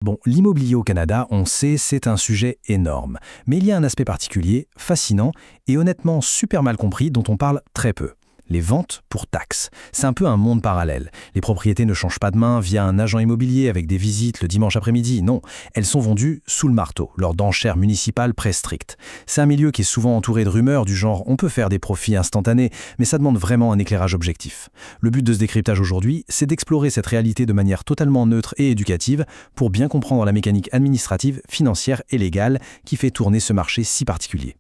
Bon, l'immobilier au Canada, on sait, c'est un sujet énorme. Mais il y a un aspect particulier, fascinant et honnêtement super mal compris dont on parle très peu. Les ventes pour taxes. C'est un peu un monde parallèle. Les propriétés ne changent pas de main via un agent immobilier avec des visites le dimanche après-midi. Non, elles sont vendues sous le marteau, leurs d'enchères municipales strictes. C'est un milieu qui est souvent entouré de rumeurs du genre on peut faire des profits instantanés, mais ça demande vraiment un éclairage objectif. Le but de ce décryptage aujourd'hui, c'est d'explorer cette réalité de manière totalement neutre et éducative pour bien comprendre la mécanique administrative, financière et légale qui fait tourner ce marché si particulier.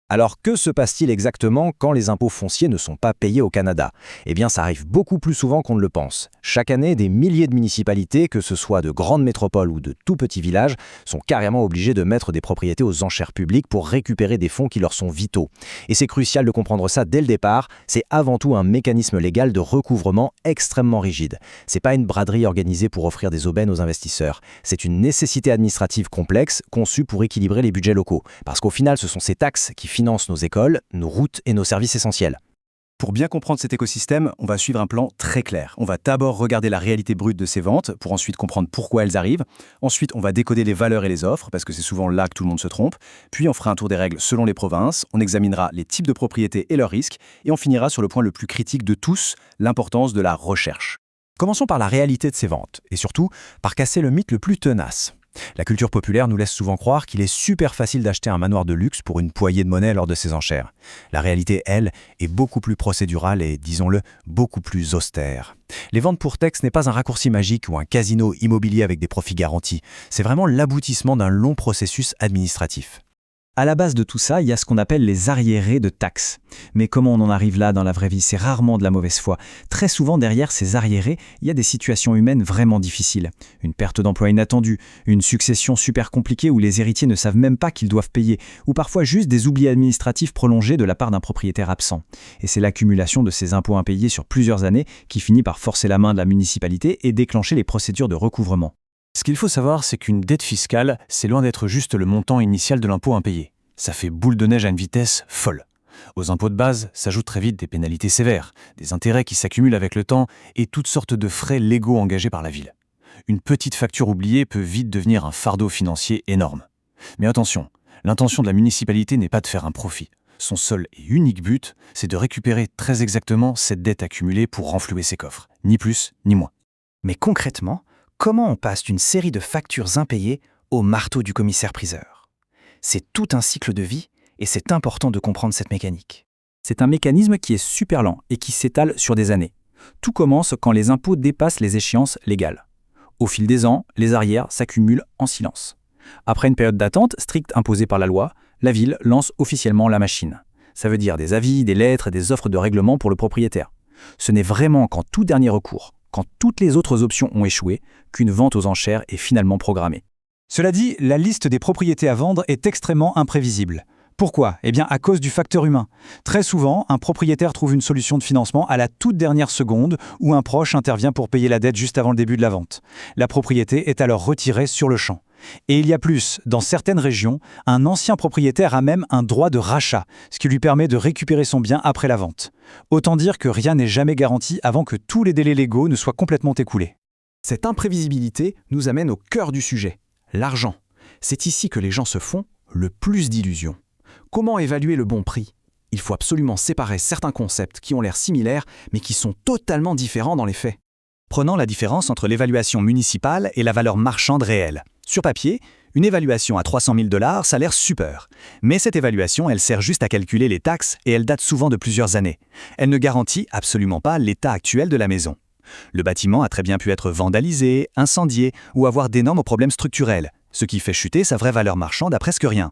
Alors que se passe-t-il exactement quand les impôts fonciers ne sont pas payés au Canada? Eh bien, ça arrive beaucoup plus souvent qu'on ne le pense. Chaque année, des milliers de municipalités, que ce soit de grandes métropoles ou de tout petits villages, sont carrément obligées de mettre des propriétés aux enchères publiques pour récupérer des fonds qui leur sont vitaux. Et c'est crucial de comprendre ça dès le départ, c'est avant tout un mécanisme légal de recouvrement extrêmement rigide. C'est pas une braderie organisée pour offrir des aubaines aux investisseurs. C'est une nécessité administrative complexe conçue pour équilibrer les budgets locaux. Parce qu'au final, ce sont ces taxes qui financent nos écoles, nos routes et nos services essentiels. Pour bien comprendre cet écosystème, on va suivre un plan très clair. On va d'abord regarder la réalité brute de ces ventes, pour ensuite comprendre pourquoi elles arrivent. Ensuite, on va décoder les valeurs et les offres, parce que c'est souvent là que tout le monde se trompe. Puis on fera un tour des règles selon les provinces, on examinera les types de propriétés et leurs risques, et on finira sur le point le plus critique de tous, l'importance de la recherche. Commençons par la réalité de ces ventes, et surtout par casser le mythe le plus tenace. La culture populaire nous laisse souvent croire qu'il est super facile d'acheter un manoir de luxe pour une poignée de monnaie lors de ces enchères. La réalité, elle, est beaucoup plus procédurale et, disons-le, beaucoup plus austère. Les ventes pour texte n'est pas un raccourci magique ou un casino immobilier avec des profits garantis. C'est vraiment l'aboutissement d'un long processus administratif. À la base de tout ça, il y a ce qu'on appelle les arriérés de taxes. Mais comment on en arrive là dans la vraie vie? C'est rarement de la mauvaise foi. Très souvent, derrière ces arriérés, il y a des situations humaines vraiment difficiles. Une perte d'emploi inattendue, une succession super compliquée où les héritiers ne savent même pas qu'ils doivent payer, ou parfois juste des oublis administratifs prolongés de la part d'un propriétaire absent. Et c'est l'accumulation de ces impôts impayés sur plusieurs années qui finit par forcer la main de la municipalité et déclencher les procédures de recouvrement. Ce qu'il faut savoir, c'est qu'une dette fiscale, c'est loin d'être juste le montant initial de l'impôt impayé. Ça fait boule de neige à une vitesse folle. Aux impôts de base s'ajoutent très vite des pénalités sévères, des intérêts qui s'accumulent avec le temps et toutes sortes de frais légaux engagés par la ville. Une petite facture oubliée peut vite devenir un fardeau financier énorme. Mais attention, l'intention de la municipalité n'est pas de faire un profit. Son seul et unique but, c'est de récupérer très exactement cette dette accumulée pour renflouer ses coffres. Ni plus, ni moins. Mais concrètement, comment on passe d'une série de factures impayées au marteau du commissaire-priseur? C'est tout un cycle de vie et c'est important de comprendre cette mécanique. C'est un mécanisme qui est super lent et qui s'étale sur des années. Tout commence quand les impôts dépassent les échéances légales. Au fil des ans, les arrières s'accumulent en silence. Après une période d'attente stricte imposée par la loi, la ville lance officiellement la machine. Ça veut dire des avis, des lettres et des offres de règlement pour le propriétaire. Ce n'est vraiment qu'en tout dernier recours, quand toutes les autres options ont échoué, qu'une vente aux enchères est finalement programmée. Cela dit, la liste des propriétés à vendre est extrêmement imprévisible. Pourquoi? Eh bien, à cause du facteur humain. Très souvent, un propriétaire trouve une solution de financement à la toute dernière seconde ou un proche intervient pour payer la dette juste avant le début de la vente. La propriété est alors retirée sur le champ. Et il y a plus, dans certaines régions, un ancien propriétaire a même un droit de rachat, ce qui lui permet de récupérer son bien après la vente. Autant dire que rien n'est jamais garanti avant que tous les délais légaux ne soient complètement écoulés. Cette imprévisibilité nous amène au cœur du sujet, l'argent. C'est ici que les gens se font le plus d'illusions. Comment évaluer le bon prix? Il faut absolument séparer certains concepts qui ont l'air similaires, mais qui sont totalement différents dans les faits. Prenons la différence entre l'évaluation municipale et la valeur marchande réelle. Sur papier, une évaluation à 300 000 $, ça a l'air super. Mais cette évaluation, elle sert juste à calculer les taxes et elle date souvent de plusieurs années. Elle ne garantit absolument pas l'état actuel de la maison. Le bâtiment a très bien pu être vandalisé, incendié ou avoir d'énormes problèmes structurels, ce qui fait chuter sa vraie valeur marchande à presque rien.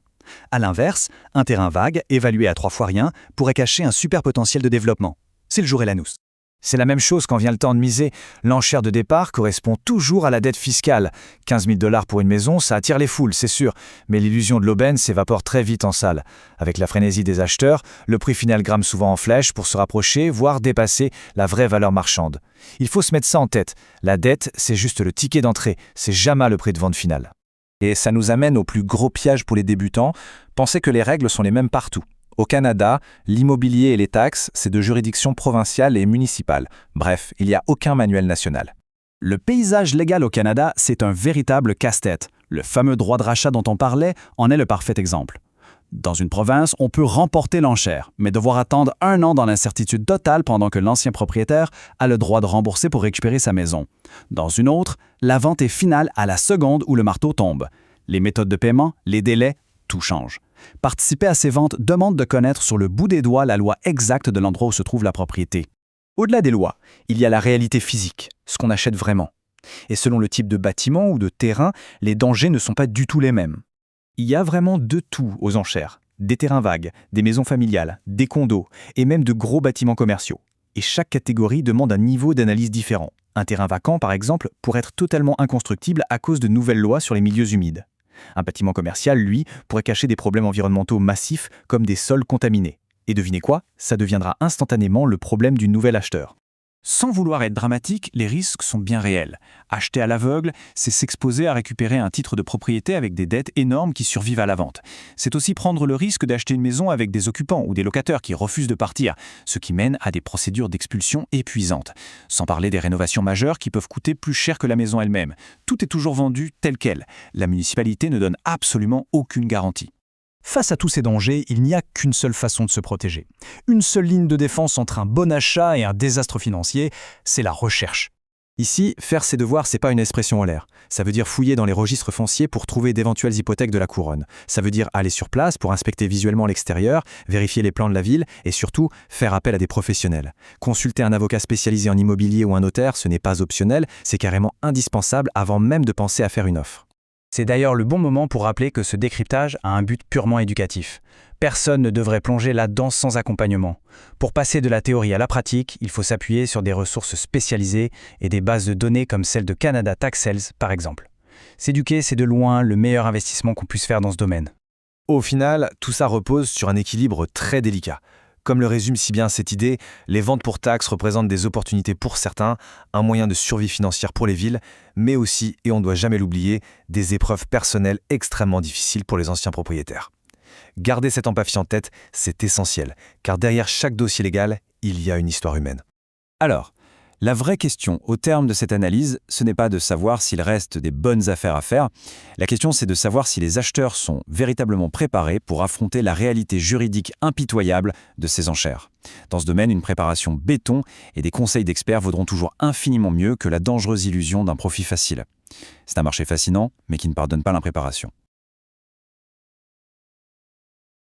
A l'inverse, un terrain vague, évalué à 3 fois rien, pourrait cacher un super potentiel de développement. C'est le jour et la nousse. C'est la même chose quand vient le temps de miser. L'enchère de départ correspond toujours à la dette fiscale. 15 000 $ pour une maison, ça attire les foules, c'est sûr. Mais l'illusion de l'aubaine s'évapore très vite en salle. Avec la frénésie des acheteurs, le prix final grimpe souvent en flèche pour se rapprocher, voire dépasser la vraie valeur marchande. Il faut se mettre ça en tête. La dette, c'est juste le ticket d'entrée. C'est jamais le prix de vente final. Et ça nous amène au plus gros piège pour les débutants. Pensez que les règles sont les mêmes partout. Au Canada, l'immobilier et les taxes, c'est de juridiction provinciale et municipale. Bref, il n'y a aucun manuel national. Le paysage légal au Canada, c'est un véritable casse-tête. Le fameux droit de rachat dont on parlait en est le parfait exemple. Dans une province, on peut remporter l'enchère, mais devoir attendre 1 an dans l'incertitude totale pendant que l'ancien propriétaire a le droit de rembourser pour récupérer sa maison. Dans une autre, la vente est finale à la seconde où le marteau tombe. Les méthodes de paiement, les délais, tout change. Participer à ces ventes demande de connaître sur le bout des doigts la loi exacte de l'endroit où se trouve la propriété. Au-delà des lois, il y a la réalité physique, ce qu'on achète vraiment. Et selon le type de bâtiment ou de terrain, les dangers ne sont pas du tout les mêmes. Il y a vraiment de tout aux enchères. Des terrains vagues, des maisons familiales, des condos et même de gros bâtiments commerciaux. Et chaque catégorie demande un niveau d'analyse différent. Un terrain vacant, par exemple, pourrait être totalement inconstructible à cause de nouvelles lois sur les milieux humides. Un bâtiment commercial, lui, pourrait cacher des problèmes environnementaux massifs comme des sols contaminés. Et devinez quoi? Ça deviendra instantanément le problème du nouvel acheteur. Sans vouloir être dramatique, les risques sont bien réels. Acheter à l'aveugle, c'est s'exposer à récupérer un titre de propriété avec des dettes énormes qui survivent à la vente. C'est aussi prendre le risque d'acheter une maison avec des occupants ou des locataires qui refusent de partir, ce qui mène à des procédures d'expulsion épuisantes. Sans parler des rénovations majeures qui peuvent coûter plus cher que la maison elle-même. Tout est toujours vendu tel quel. La municipalité ne donne absolument aucune garantie. Face à tous ces dangers, il n'y a qu'une seule façon de se protéger. Une seule ligne de défense entre un bon achat et un désastre financier, c'est la recherche. Ici, faire ses devoirs, c'est pas une expression en l'air. Ça veut dire fouiller dans les registres fonciers pour trouver d'éventuelles hypothèques de la couronne. Ça veut dire aller sur place pour inspecter visuellement l'extérieur, vérifier les plans de la ville et surtout faire appel à des professionnels. Consulter un avocat spécialisé en immobilier ou un notaire, ce n'est pas optionnel, c'est carrément indispensable avant même de penser à faire une offre. C'est d'ailleurs le bon moment pour rappeler que ce décryptage a un but purement éducatif. Personne ne devrait plonger là-dedans sans accompagnement. Pour passer de la théorie à la pratique, il faut s'appuyer sur des ressources spécialisées et des bases de données comme celle de Canada Tax Sales, par exemple. S'éduquer, c'est de loin le meilleur investissement qu'on puisse faire dans ce domaine. Au final, tout ça repose sur un équilibre très délicat. Comme le résume si bien cette idée, les ventes pour taxes représentent des opportunités pour certains, un moyen de survie financière pour les villes, mais aussi, et on ne doit jamais l'oublier, des épreuves personnelles extrêmement difficiles pour les anciens propriétaires. Garder cette empathie en tête, c'est essentiel, car derrière chaque dossier légal, il y a une histoire humaine. Alors, la vraie question au terme de cette analyse, ce n'est pas de savoir s'il reste des bonnes affaires à faire. La question, c'est de savoir si les acheteurs sont véritablement préparés pour affronter la réalité juridique impitoyable de ces enchères. Dans ce domaine, une préparation béton et des conseils d'experts vaudront toujours infiniment mieux que la dangereuse illusion d'un profit facile. C'est un marché fascinant, mais qui ne pardonne pas l'impréparation.